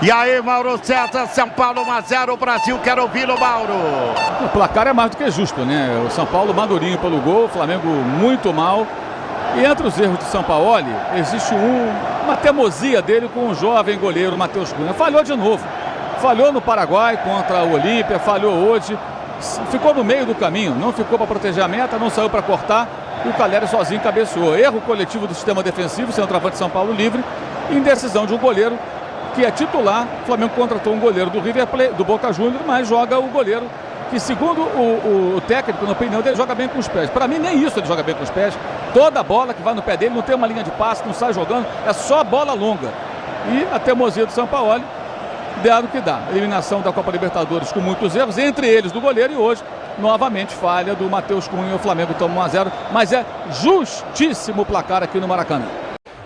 E aí, Mauro César, São Paulo 1 a 0, o Brasil, quero ouvi-lo, Mauro. O placar é mais do que justo, né? O São Paulo madurinho pelo gol, o Flamengo muito mal. E entre os erros de Sampaoli, existe uma teimosia dele com o jovem goleiro Matheus Cunha. Falhou de novo. Falhou no Paraguai contra o Olímpia, falhou hoje. Ficou no meio do caminho, não ficou para proteger a meta, não saiu para cortar. E o Calleri sozinho cabeceou. Erro coletivo do sistema defensivo, centroavante de São Paulo livre. Indecisão de um goleiro que é titular. O Flamengo contratou um goleiro do River Plate, do Boca Juniors, mas joga o goleiro que, segundo o técnico, na opinião dele, joga bem com os pés. Para mim, nem isso ele joga bem com os pés. Toda bola que vai no pé dele, não tem uma linha de passe, não sai jogando, é só bola longa. E a teimosia do Sampaoli dá o que dá. Eliminação da Copa Libertadores com muitos erros, entre eles do goleiro, e hoje, novamente, falha do Matheus Cunha. O Flamengo toma 1 a 0, mas é justíssimo o placar aqui no Maracanã.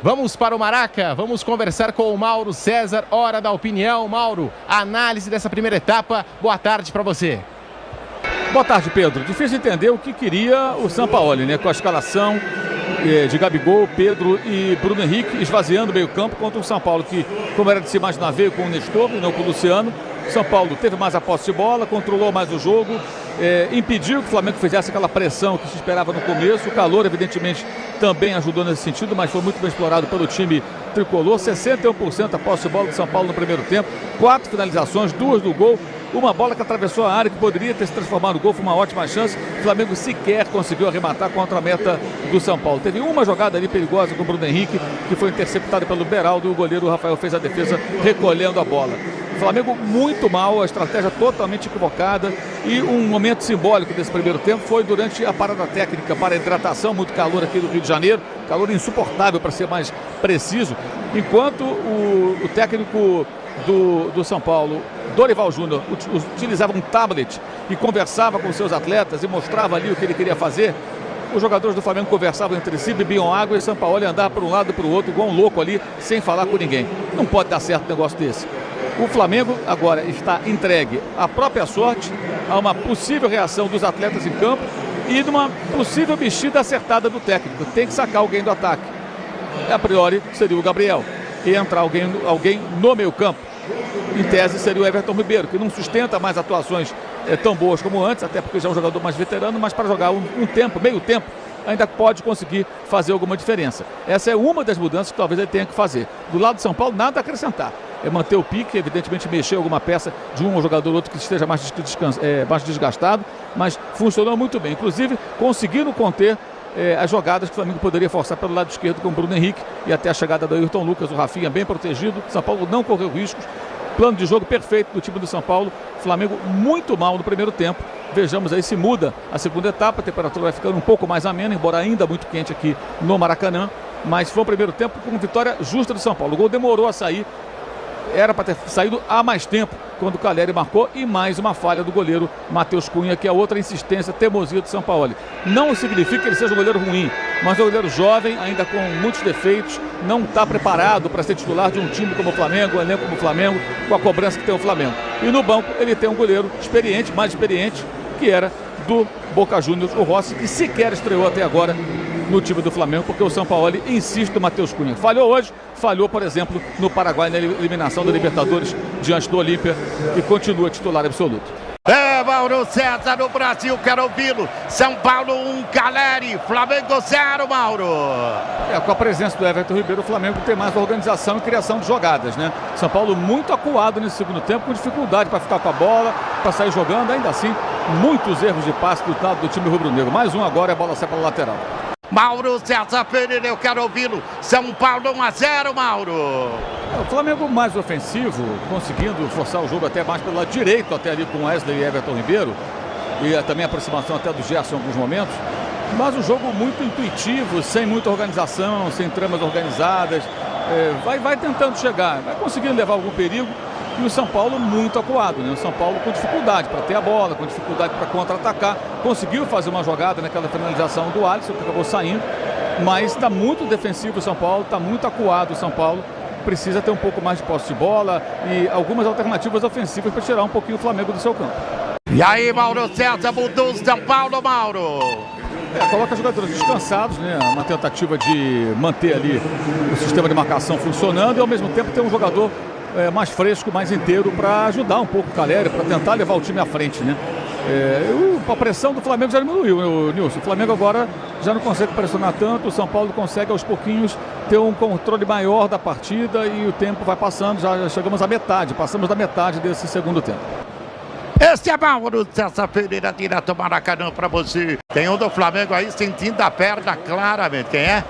Vamos para o Maraca, vamos conversar com o Mauro César, hora da opinião. Mauro, análise dessa primeira etapa, boa tarde para você. Boa tarde, Pedro. Difícil entender o que queria o Sampaoli, né? Com a escalação de Gabigol, Pedro e Bruno Henrique esvaziando o meio-campo contra o São Paulo, que, como era de se imaginar, veio com o Nestor e não com o Luciano. São Paulo teve mais a posse de bola, controlou mais o jogo, impediu que o Flamengo fizesse aquela pressão que se esperava no começo. O calor, evidentemente, também ajudou nesse sentido, mas foi muito bem explorado pelo time tricolor. 61% a posse de bola do São Paulo no primeiro tempo, 4 finalizações, 2 do gol. Uma bola que atravessou a área, que poderia ter se transformado no gol, foi uma ótima chance. O Flamengo sequer conseguiu arrematar contra a meta do São Paulo. Teve uma jogada ali perigosa com o Bruno Henrique, que foi interceptada pelo Beraldo, e o goleiro Rafael fez a defesa recolhendo a bola. O Flamengo muito mal, a estratégia totalmente equivocada, e um momento simbólico desse primeiro tempo foi durante a parada técnica para a hidratação. Muito calor aqui do Rio de Janeiro, calor insuportável, para ser mais preciso, enquanto o técnico do São Paulo, Dorival Júnior, utilizava um tablet e conversava com seus atletas e mostrava ali o que ele queria fazer. Os jogadores do Flamengo conversavam entre si, bebiam água, e Sampaoli andava para um lado e para o outro, igual um louco ali, sem falar com ninguém. Não pode dar certo um negócio desse. O Flamengo agora está entregue à própria sorte, a uma possível reação dos atletas em campo e de uma possível mexida acertada do técnico. Tem que sacar alguém do ataque. A priori seria o Gabriel. E entrar alguém no meio campo. Em tese seria o Everton Ribeiro, que não sustenta mais atuações tão boas como antes, até porque já é um jogador mais veterano, mas para jogar um tempo, meio tempo, ainda pode conseguir fazer alguma diferença. Essa é uma das mudanças que talvez ele tenha que fazer. Do lado de São Paulo, nada a acrescentar. É manter o pique, evidentemente mexer alguma peça de um jogador ou outro que esteja mais desgastado, mas funcionou muito bem. Inclusive, conseguindo conter as jogadas que o Flamengo poderia forçar pelo lado esquerdo com o Bruno Henrique, e até a chegada do Ayrton Lucas, o Rafinha bem protegido. São Paulo não correu riscos. Plano de jogo perfeito do time do São Paulo. Flamengo muito mal no primeiro tempo. Vejamos aí se muda a segunda etapa. A temperatura vai ficando um pouco mais amena, embora ainda muito quente aqui no Maracanã. Mas foi um primeiro tempo com vitória justa do São Paulo. O gol demorou a sair. Era para ter saído há mais tempo, quando o Calleri marcou, e mais uma falha do goleiro Matheus Cunha, que é outra insistência, teimosia do Sampaoli. Não significa que ele seja um goleiro ruim, mas é um goleiro jovem, ainda com muitos defeitos, não está preparado para ser titular de um time como o Flamengo, um elenco como o Flamengo, com a cobrança que tem o Flamengo. E no banco ele tem um goleiro experiente, mais experiente, que era do Boca Juniors, o Rossi, que sequer estreou até agora no time do Flamengo, porque o Sampaoli insiste no Matheus Cunha. Falhou hoje, falhou, por exemplo, no Paraguai, na eliminação da Libertadores diante do Olímpia, e continua titular absoluto. Mauro César no Brasil, quero ouvi-lo. São Paulo 1, Calleri, Flamengo 0, Mauro. Com a presença do Everton Ribeiro, o Flamengo tem mais organização e criação de jogadas, né? São Paulo muito acuado nesse segundo tempo, com dificuldade para ficar com a bola, para sair jogando. Ainda assim, muitos erros de passe do lado do time rubro-negro. Mais um agora, a bola sai para a lateral. Mauro César Pereira, eu quero ouvi-lo. São Paulo 1 a 0, Mauro. O Flamengo mais ofensivo, conseguindo forçar o jogo até mais pelo lado direito, até ali com Wesley e Everton Ribeiro, e também a aproximação até do Gerson em alguns momentos. Mas um jogo muito intuitivo, sem muita organização, sem tramas organizadas. Vai tentando chegar, vai conseguindo levar algum perigo. E o São Paulo muito acuado, né? O São Paulo com dificuldade para ter a bola, com dificuldade para contra-atacar. Conseguiu fazer uma jogada naquela finalização do Alisson, que acabou saindo. Mas está muito defensivo o São Paulo, está muito acuado o São Paulo. Precisa ter um pouco mais de posse de bola e algumas alternativas ofensivas para tirar um pouquinho o Flamengo do seu campo. E aí, Mauro César, mudou o São Paulo, Mauro. Coloca jogadores descansados, né? Uma tentativa de manter ali o sistema de marcação funcionando, e ao mesmo tempo ter um jogador mais fresco, mais inteiro para ajudar um pouco o Caleri, para tentar levar o time à frente, né? A pressão do Flamengo já diminuiu, Nilson. O Flamengo agora já não consegue pressionar tanto, o São Paulo consegue aos pouquinhos ter um controle maior da partida e o tempo vai passando, já chegamos à metade, passamos da metade desse segundo tempo. Este é Mauro César Pereira, direto Maracanã para você. Tem um do Flamengo aí sentindo a perna claramente, quem é?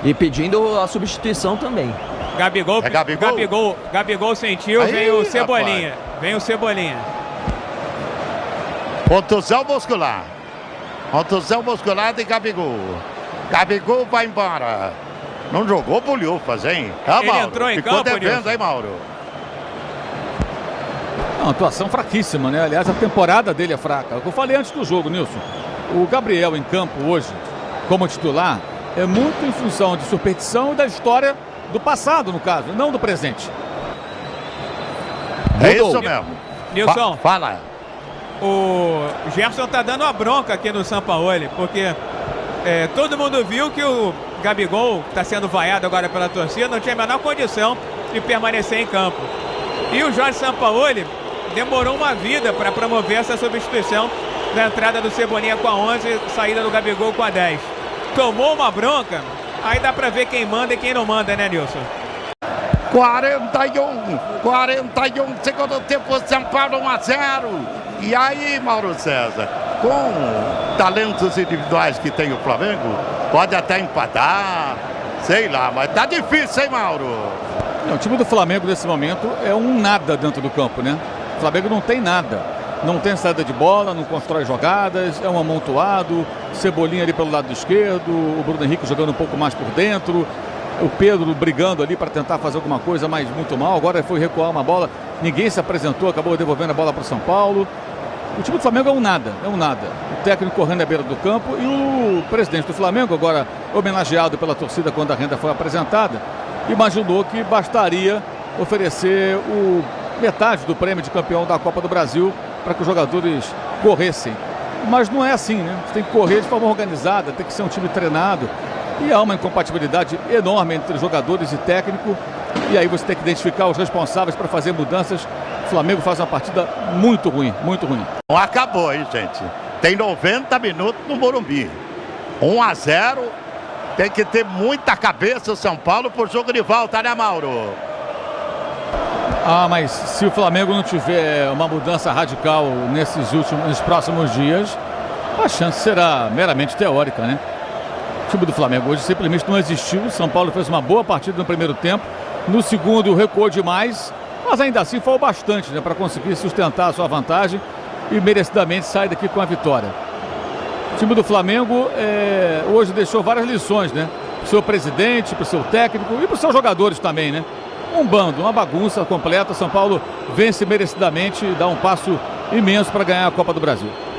E pedindo a substituição também. Gabigol, é Gabigol? Gabigol sentiu, aí, vem o Cebolinha. Rapaz. Vem o Cebolinha. Contusão muscular. Contusão muscular de Gabigol. Gabigol vai embora. Não jogou bolhufas, hein? Ele Mauro, entrou em ficou campo, devendo, Nilson. hein, Mauro? Uma atuação fraquíssima, né? Aliás, a temporada dele é fraca. É o que eu falei antes do jogo, Nilson. O Gabriel em campo hoje, como titular, é muito em função de superstição e da história do passado, no caso, não do presente. É isso mesmo. Nilson, Fala. o Gerson tá dando uma bronca aqui no Sampaoli, porque todo mundo viu que o Gabigol está sendo vaiado agora pela torcida, não tinha a menor condição de permanecer em campo. E o Jorge Sampaoli demorou uma vida para promover essa substituição da entrada do Cebolinha com a 11, saída do Gabigol com a 10. Tomou uma bronca, aí dá para ver quem manda e quem não manda, né, Nilson? 41, segundo tempo, São Paulo 1-0. E aí, Mauro César, com talentos individuais que tem o Flamengo, pode até empatar, sei lá, mas tá difícil, hein, Mauro? Não, o time do Flamengo nesse momento é um nada dentro do campo, né? O Flamengo não tem nada. Não tem saída de bola, não constrói jogadas, é um amontoado. Cebolinha ali pelo lado esquerdo, o Bruno Henrique jogando um pouco mais por dentro. O Pedro brigando ali para tentar fazer alguma coisa, mas muito mal. Agora foi recuar uma bola, ninguém se apresentou, acabou devolvendo a bola para o São Paulo. O time do Flamengo é um nada. O técnico correndo à beira do campo e o presidente do Flamengo, agora homenageado pela torcida quando a renda foi apresentada, imaginou que bastaria oferecer metade do prêmio de campeão da Copa do Brasil para que os jogadores corressem. Mas não é assim, né? Você tem que correr de forma organizada, tem que ser um time treinado. E há uma incompatibilidade enorme entre jogadores e técnico. E aí você tem que identificar os responsáveis para fazer mudanças. O Flamengo faz uma partida muito ruim, muito ruim. Não acabou, hein, gente? Tem 90 minutos no Morumbi. 1-0. Tem que ter muita cabeça o São Paulo por jogo de volta, né, Mauro? Mas se o Flamengo não tiver uma mudança radical nos próximos dias, a chance será meramente teórica, né? O time do Flamengo hoje simplesmente não existiu. O São Paulo fez uma boa partida no primeiro tempo. No segundo recuou demais, mas ainda assim foi o bastante, né, para conseguir sustentar a sua vantagem e merecidamente sair daqui com a vitória. O time do Flamengo hoje deixou várias lições, né? Para o seu presidente, para o seu técnico e para os seus jogadores também, né? Um bando, uma bagunça completa. São Paulo vence merecidamente e dá um passo imenso para ganhar a Copa do Brasil.